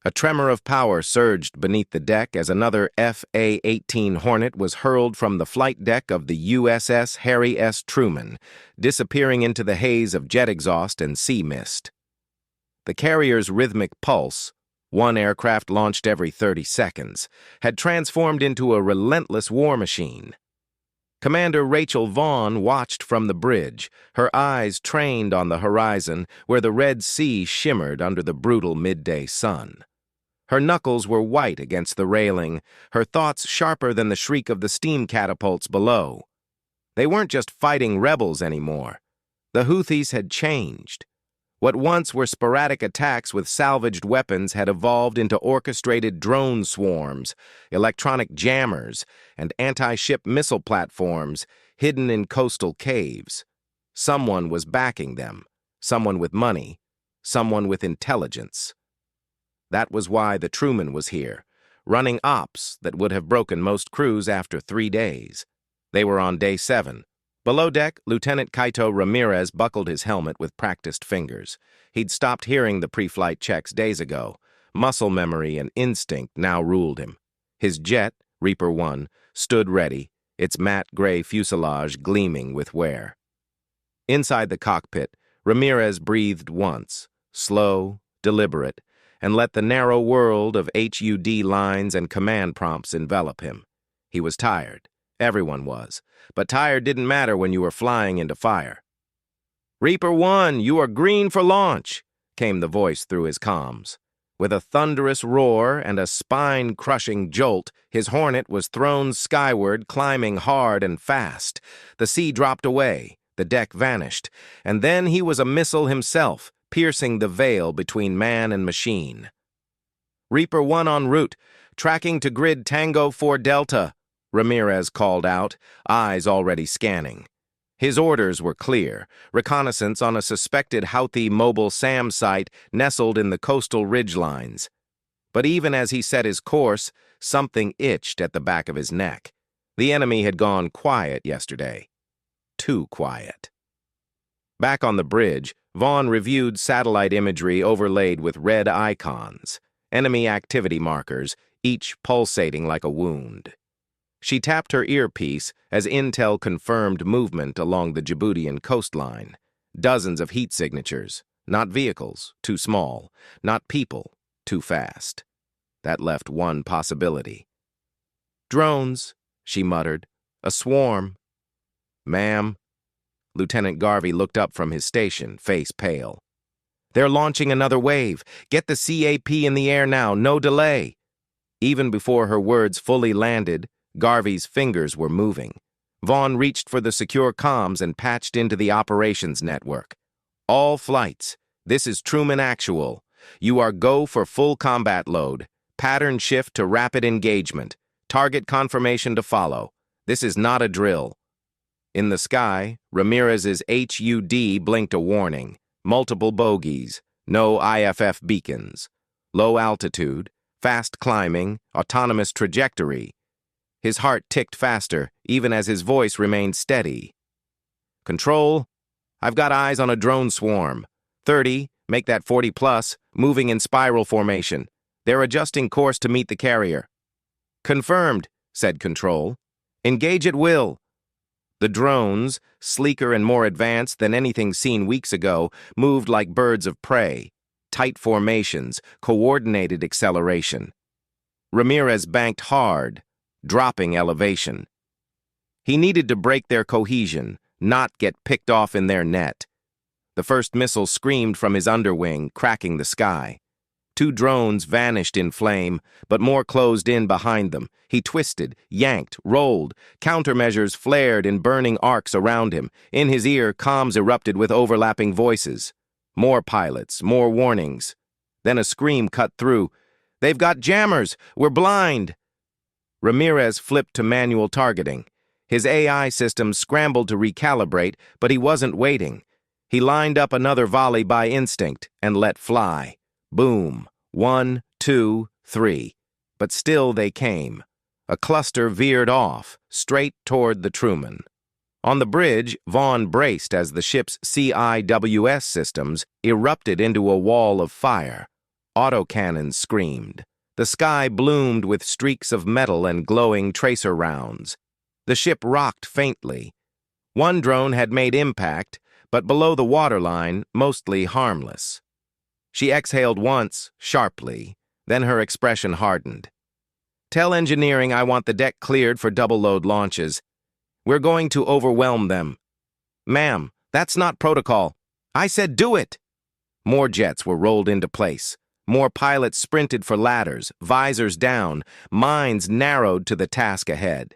A tremor of power surged beneath the deck as another F-A-18 Hornet was hurled from the flight deck of the USS Harry S. Truman, disappearing into the haze of jet exhaust and sea mist. The carrier's rhythmic pulse, one aircraft launched every 30 seconds, had transformed into a relentless war machine. Commander Rachel Vaughn watched from the bridge, her eyes trained on the horizon where the Red Sea shimmered under the brutal midday sun. Her knuckles were white against the railing, her thoughts sharper than the shriek of the steam catapults below. They weren't just fighting rebels anymore. The Houthis had changed. What once were sporadic attacks with salvaged weapons had evolved into orchestrated drone swarms, electronic jammers, and anti-ship missile platforms hidden in coastal caves. Someone was backing them, someone with money, someone with intelligence. That was why the Truman was here, running ops that would have broken most crews after 3 days. They were on day 7. Below deck, Lieutenant Kaito Ramirez buckled his helmet with practiced fingers. He'd stopped hearing the pre-flight checks days ago. Muscle memory and instinct now ruled him. His jet, Reaper 1, stood ready, its matte gray fuselage gleaming with wear. Inside the cockpit, Ramirez breathed once, slow, deliberate, and let the narrow world of HUD lines and command prompts envelop him. He was tired. Everyone was. But tired didn't matter when you were flying into fire. "Reaper 1, you are green for launch," came the voice through his comms. With a thunderous roar and a spine-crushing jolt, his Hornet was thrown skyward, climbing hard and fast. The sea dropped away, the deck vanished, and then he was a missile himself, piercing the veil between man and machine. "Reaper 1 en route, tracking to grid Tango 4 Delta," Ramirez called out, eyes already scanning. His orders were clear: reconnaissance on a suspected Houthi mobile SAM site nestled in the coastal ridgelines. But even as he set his course, something itched at the back of his neck. The enemy had gone quiet yesterday. Too quiet. Back on the bridge, Vaughn reviewed satellite imagery overlaid with red icons, enemy activity markers, each pulsating like a wound. She tapped her earpiece as intel confirmed movement along the Djiboutian coastline. Dozens of heat signatures, not vehicles, too small, not people, too fast. That left one possibility. "Drones," she muttered. "A swarm." "Ma'am." Lieutenant Garvey looked up from his station, face pale. "They're launching another wave. Get the CAP in the air now, no delay." Even before her words fully landed, Garvey's fingers were moving. Vaughn reached for the secure comms and patched into the operations network. "All flights. This is Truman Actual. You are go for full combat load. Pattern shift to rapid engagement. Target confirmation to follow. This is not a drill." In the sky, Ramirez's HUD blinked a warning. Multiple bogeys. No IFF beacons. Low altitude. Fast climbing. Autonomous trajectory. His heart ticked faster, even as his voice remained steady. "Control, I've got eyes on a drone swarm. 30, make that 40+, moving in spiral formation. They're adjusting course to meet the carrier." "Confirmed," said Control. "Engage at will." The drones, sleeker and more advanced than anything seen weeks ago, moved like birds of prey. Tight formations, coordinated acceleration. Ramirez banked hard, dropping elevation. He needed to break their cohesion, not get picked off in their net. The first missile screamed from his underwing, cracking the sky. 2 drones vanished in flame, but more closed in behind them. He twisted, yanked, rolled. Countermeasures flared in burning arcs around him. In his ear, comms erupted with overlapping voices. More pilots, more warnings. Then a scream cut through. "They've got jammers! We're blind!" Ramirez flipped to manual targeting. His AI system scrambled to recalibrate, but he wasn't waiting. He lined up another volley by instinct and let fly. Boom. 1, 2, 3. But still they came. A cluster veered off, straight toward the Truman. On the bridge, Vaughn braced as the ship's CIWS systems erupted into a wall of fire. Autocannons screamed. The sky bloomed with streaks of metal and glowing tracer rounds. The ship rocked faintly. One drone had made impact, but below the waterline, mostly harmless. She exhaled once, sharply, then her expression hardened. "Tell engineering I want the deck cleared for double-load launches. We're going to overwhelm them." "Ma'am, that's not protocol." "I said do it!" More jets were rolled into place. More pilots sprinted for ladders, visors down, minds narrowed to the task ahead.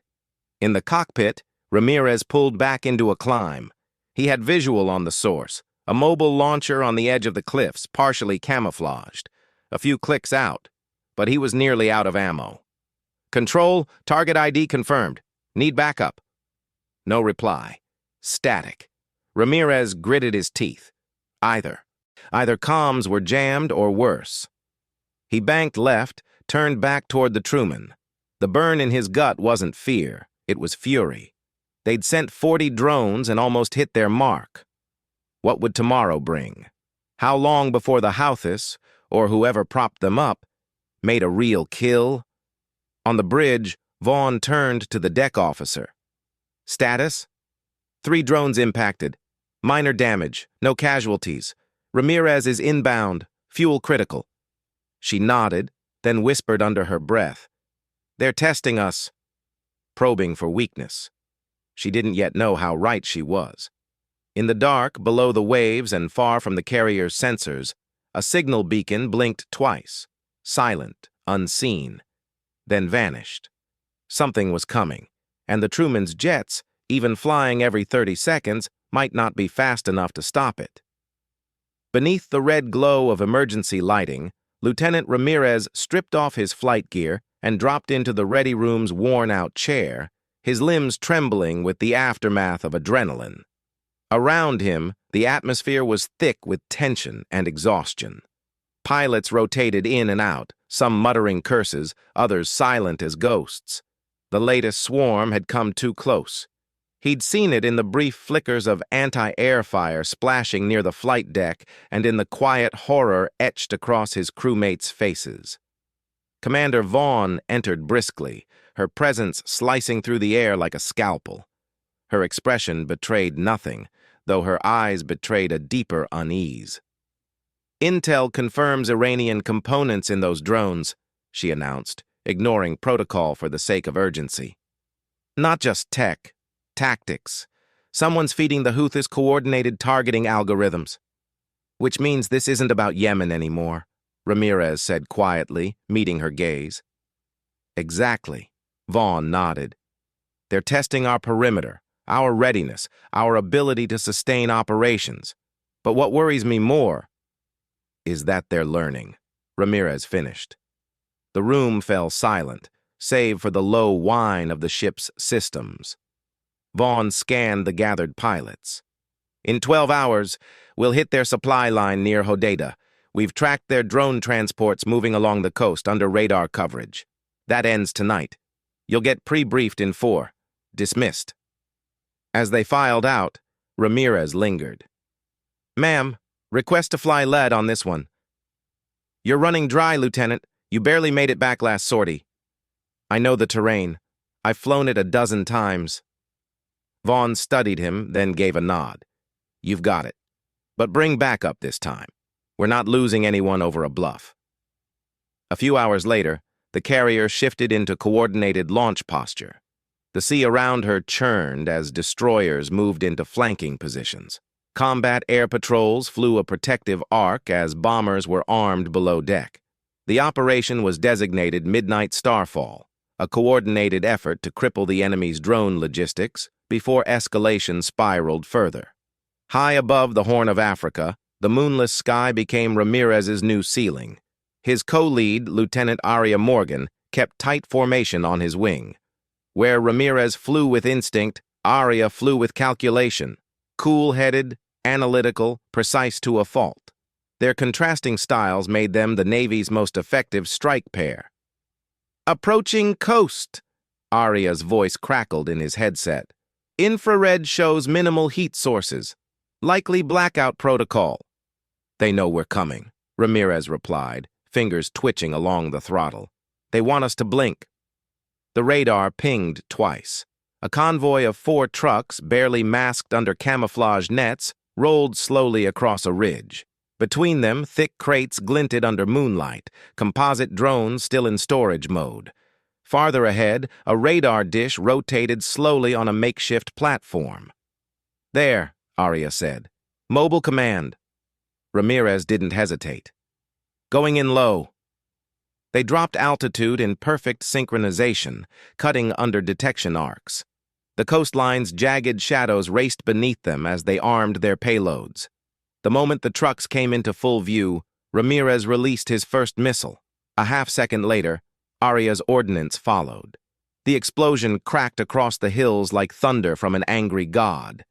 In the cockpit, Ramirez pulled back into a climb. He had visual on the source, a mobile launcher on the edge of the cliffs, partially camouflaged. A few clicks out, but he was nearly out of ammo. "Control, target ID confirmed. Need backup." No reply. Static. Ramirez gritted his teeth. Either comms were jammed or worse. He banked left, turned back toward the Truman. The burn in his gut wasn't fear, it was fury. They'd sent 40 drones and almost hit their mark. What would tomorrow bring? How long before the Houthis, or whoever propped them up, made a real kill? On the bridge, Vaughn turned to the deck officer. "Status?" "3 drones impacted. Minor damage, no casualties. Ramirez is inbound, fuel critical." She nodded, then whispered under her breath. "They're testing us." Probing for weakness. She didn't yet know how right she was. In the dark, below the waves and far from the carrier's sensors, a signal beacon blinked twice, silent, unseen, then vanished. Something was coming, and the Truman's jets, even flying every 30 seconds, might not be fast enough to stop it. Beneath the red glow of emergency lighting, Lieutenant Ramirez stripped off his flight gear and dropped into the ready room's worn-out chair, his limbs trembling with the aftermath of adrenaline. Around him, the atmosphere was thick with tension and exhaustion. Pilots rotated in and out, some muttering curses, others silent as ghosts. The latest swarm had come too close. He'd seen it in the brief flickers of anti-air fire splashing near the flight deck and in the quiet horror etched across his crewmates' faces. Commander Vaughn entered briskly, her presence slicing through the air like a scalpel. Her expression betrayed nothing, though her eyes betrayed a deeper unease. "Intel confirms Iranian components in those drones," she announced, ignoring protocol for the sake of urgency. "Not just tech. Tactics. Someone's feeding the Houthis coordinated targeting algorithms." "Which means this isn't about Yemen anymore," Ramirez said quietly, meeting her gaze. "Exactly," Vaughn nodded. "They're testing our perimeter, our readiness, our ability to sustain operations. But what worries me more is that they're learning," Ramirez finished. The room fell silent, save for the low whine of the ship's systems. Vaughn scanned the gathered pilots. "In 12 hours, we'll hit their supply line near Hodeidah. We've tracked their drone transports moving along the coast under radar coverage. That ends tonight. You'll get pre-briefed in 4. Dismissed." As they filed out, Ramirez lingered. "Ma'am, request to fly lead on this one." "You're running dry, Lieutenant. You barely made it back last sortie." "I know the terrain. I've flown it a dozen times." Vaughn studied him, then gave a nod. "You've got it. But bring backup this time. We're not losing anyone over a bluff." A few hours later, the carrier shifted into coordinated launch posture. The sea around her churned as destroyers moved into flanking positions. Combat air patrols flew a protective arc as bombers were armed below deck. The operation was designated Midnight Starfall, a coordinated effort to cripple the enemy's drone logistics before escalation spiraled further. High above the Horn of Africa, the moonless sky became Ramirez's new ceiling. His co-lead, Lieutenant Aria Morgan, kept tight formation on his wing. Where Ramirez flew with instinct, Aria flew with calculation. Cool-headed, analytical, precise to a fault. Their contrasting styles made them the Navy's most effective strike pair. "Approaching coast," Aria's voice crackled in his headset. "Infrared shows minimal heat sources. Likely blackout protocol." "They know we're coming," Ramirez replied, fingers twitching along the throttle. "They want us to blink." The radar pinged twice. A convoy of 4 trucks, barely masked under camouflage nets, rolled slowly across a ridge. Between them, thick crates glinted under moonlight, composite drones still in storage mode. Farther ahead, a radar dish rotated slowly on a makeshift platform. "There," Arya said. "Mobile command." Ramirez didn't hesitate. "Going in low." They dropped altitude in perfect synchronization, cutting under detection arcs. The coastline's jagged shadows raced beneath them as they armed their payloads. The moment the trucks came into full view, Ramirez released his first missile. A half-second later, Arya's ordnance followed. The explosion cracked across the hills like thunder from an angry god.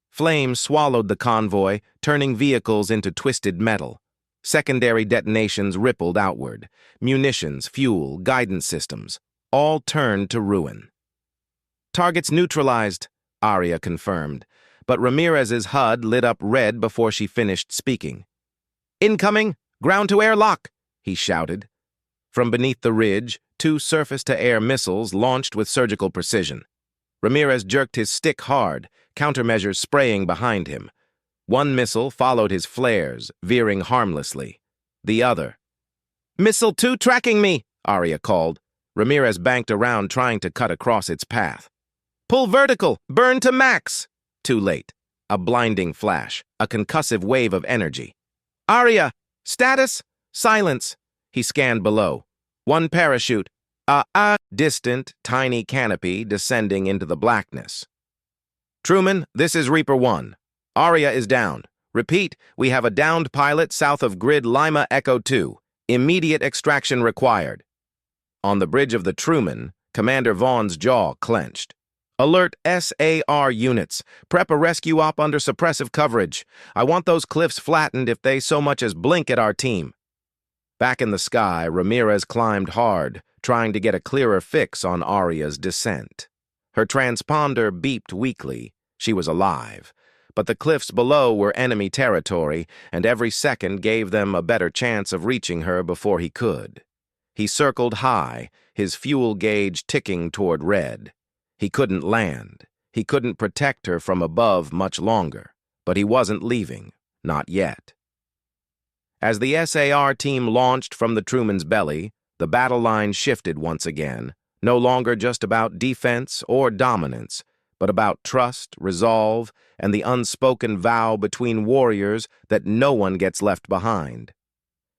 Flames swallowed the convoy, turning vehicles into twisted metal. Secondary detonations rippled outward. Munitions, fuel, guidance systems, all turned to ruin. "Targets neutralized," Arya confirmed, but Ramirez's HUD lit up red before she finished speaking. "Incoming! Ground-to-air lock!" he shouted. From beneath the ridge, 2 surface-to-air missiles launched with surgical precision. Ramirez jerked his stick hard, countermeasures spraying behind him. One missile followed his flares, veering harmlessly. The other. "Missile 2 tracking me!" Arya called. Ramirez banked around trying to cut across its path. "Pull vertical! Burn to max!" Too late. A blinding flash, a concussive wave of energy. "Arya! Status? Silence!" He scanned below. One parachute. Distant, tiny canopy descending into the blackness. "Truman, this is Reaper 1. Arya is down. Repeat, we have a downed pilot south of grid Lima Echo 2. Immediate extraction required." On the bridge of the Truman, Commander Vaughn's jaw clenched. "Alert SAR units. Prep a rescue op under suppressive coverage. I want those cliffs flattened if they so much as blink at our team." Back in the sky, Ramirez climbed hard, trying to get a clearer fix on Arya's descent. Her transponder beeped weakly. She was alive. But the cliffs below were enemy territory, and every second gave them a better chance of reaching her before he could. He circled high, his fuel gauge ticking toward red. He couldn't land. He couldn't protect her from above much longer. But he wasn't leaving. Not yet. As the SAR team launched from the Truman's belly, the battle line shifted once again, no longer just about defense or dominance, but about trust, resolve, and the unspoken vow between warriors that no one gets left behind.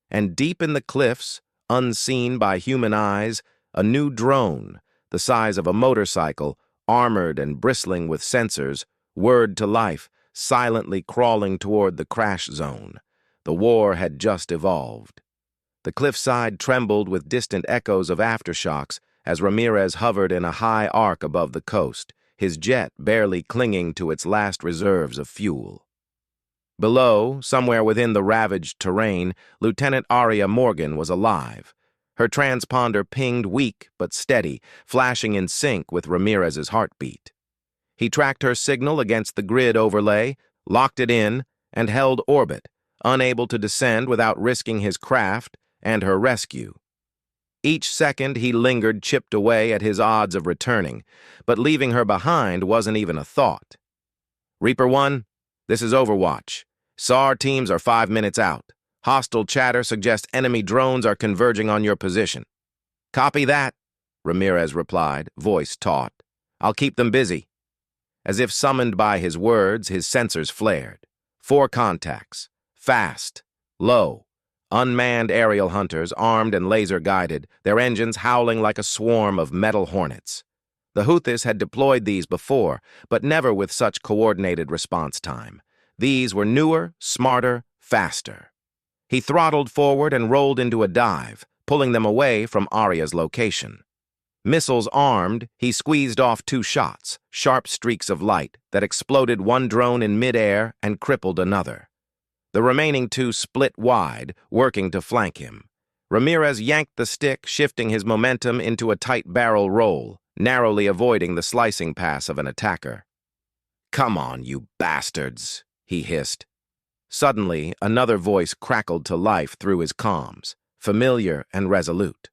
And deep in the cliffs, unseen by human eyes, a new drone, the size of a motorcycle, armored and bristling with sensors, whirred to life, silently crawling toward the crash zone. The war had just evolved. The cliffside trembled with distant echoes of aftershocks as Ramirez hovered in a high arc above the coast, his jet barely clinging to its last reserves of fuel. Below, somewhere within the ravaged terrain, Lieutenant Arya Morgan was alive. Her transponder pinged weak but steady, flashing in sync with Ramirez's heartbeat. He tracked her signal against the grid overlay, locked it in, and held orbit, unable to descend without risking his craft and her rescue. Each second he lingered chipped away at his odds of returning, but leaving her behind wasn't even a thought. "Reaper 1, this is Overwatch. SAR teams are 5 minutes out. Hostile chatter suggests enemy drones are converging on your position." "Copy that," Ramirez replied, voice taut. "I'll keep them busy." As if summoned by his words, his sensors flared. 4 contacts. Fast. Low. Unmanned aerial hunters, armed and laser-guided, their engines howling like a swarm of metal hornets. The Houthis had deployed these before, but never with such coordinated response time. These were newer, smarter, faster. He throttled forward and rolled into a dive, pulling them away from Arya's location. Missiles armed, he squeezed off 2 shots, sharp streaks of light that exploded one drone in midair and crippled another. The remaining 2 split wide, working to flank him. Ramirez yanked the stick, shifting his momentum into a tight barrel roll, narrowly avoiding the slicing pass of an attacker. "Come on, you bastards," he hissed. Suddenly, another voice crackled to life through his comms. familiar and resolute.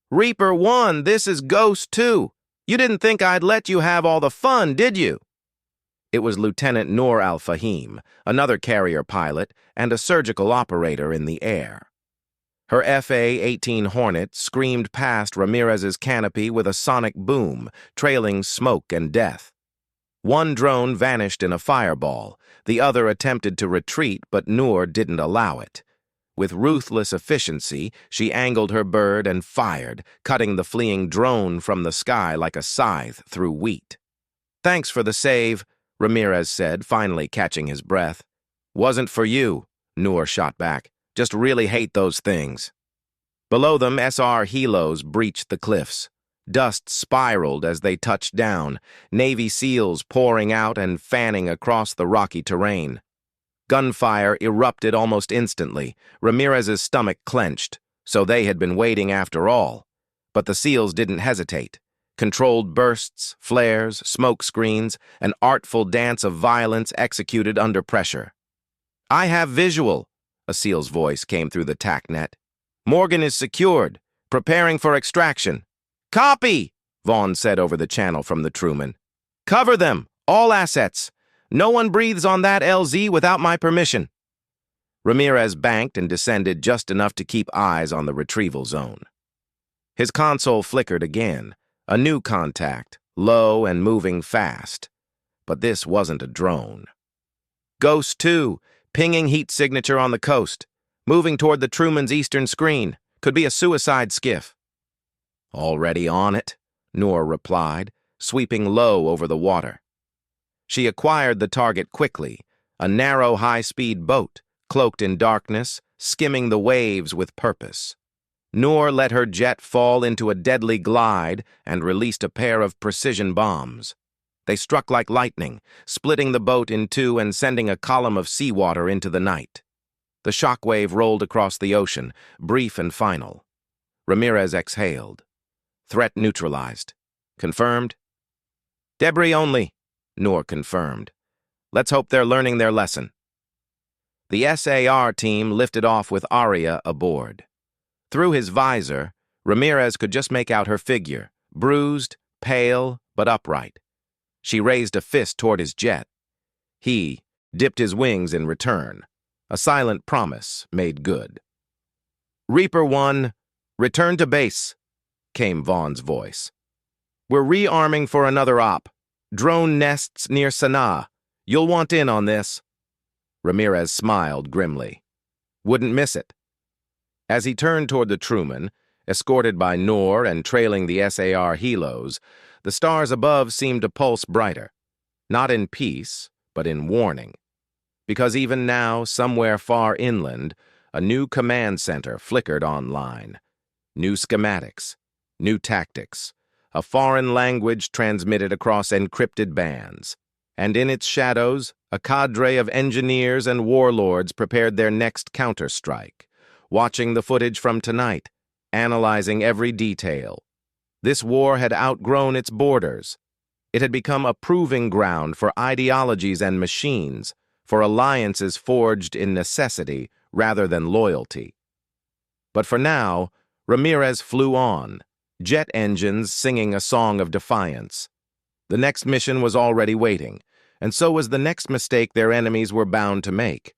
"Reaper 1, this is Ghost 2. You didn't think I'd let you have all the fun, did you?" It was Lieutenant Noor al-Fahim, another carrier pilot and a surgical operator in the air. Her FA-18 Hornet screamed past Ramirez's canopy with a sonic boom, trailing smoke and death. One drone vanished in a fireball. The other attempted to retreat, but Noor didn't allow it. With ruthless efficiency, she angled her bird and fired, cutting the fleeing drone from the sky like a scythe through wheat. "Thanks for the save," Ramirez said, finally catching his breath. "Wasn't for you," Noor shot back. "Just really hate those things." Below them, SR helos breached the cliffs. Dust spiraled as they touched down, Navy SEALs pouring out and fanning across the rocky terrain. Gunfire erupted almost instantly. Ramirez's stomach clenched, so they had been waiting after all. But the SEALs didn't hesitate. Controlled bursts, flares, smoke screens, an artful dance of violence executed under pressure. "I have visual," a SEAL's voice came through the TACnet. "Morgan is secured, preparing for extraction." "Copy," Vaughn said over the channel from the Truman. "Cover them, all assets. No one breathes on that LZ without my permission." Ramirez banked and descended just enough to keep eyes on the retrieval zone. His console flickered again, a new contact, low and moving fast. But this wasn't a drone. "Ghost 2, pinging heat signature on the coast. Moving toward the Truman's eastern screen. Could be a suicide skiff." "Already on it," Noor replied, sweeping low over the water. She acquired the target quickly, a narrow, high-speed boat, cloaked in darkness, skimming the waves with purpose. Noor let her jet fall into a deadly glide and released a pair of precision bombs. They struck like lightning, splitting the boat in two and sending a column of seawater into the night. The shockwave rolled across the ocean, brief and final. Ramirez exhaled. "Threat neutralized. Confirmed?" "Debris only," Noor confirmed. "Let's hope they're learning their lesson." The SAR team lifted off with Aria aboard. Through his visor, Ramirez could just make out her figure, bruised, pale, but upright. She raised a fist toward his jet. He dipped his wings in return. A silent promise made good. "Reaper 1, return to base," came Vaughn's voice. "We're rearming for another op. Drone nests near Sana'a. You'll want in on this." Ramirez smiled grimly. "Wouldn't miss it." As he turned toward the Truman, escorted by Noor and trailing the SAR helos, the stars above seemed to pulse brighter. Not in peace, but in warning. Because even now, somewhere far inland, a new command center flickered online. New schematics, new tactics, a foreign language transmitted across encrypted bands. And in its shadows, a cadre of engineers and warlords prepared their next counterstrike, watching the footage from tonight, analyzing every detail. This war had outgrown its borders. It had become a proving ground for ideologies and machines, for alliances forged in necessity rather than loyalty. But for now, Ramirez flew on, jet engines singing a song of defiance. The next mission was already waiting, and so was the next mistake their enemies were bound to make.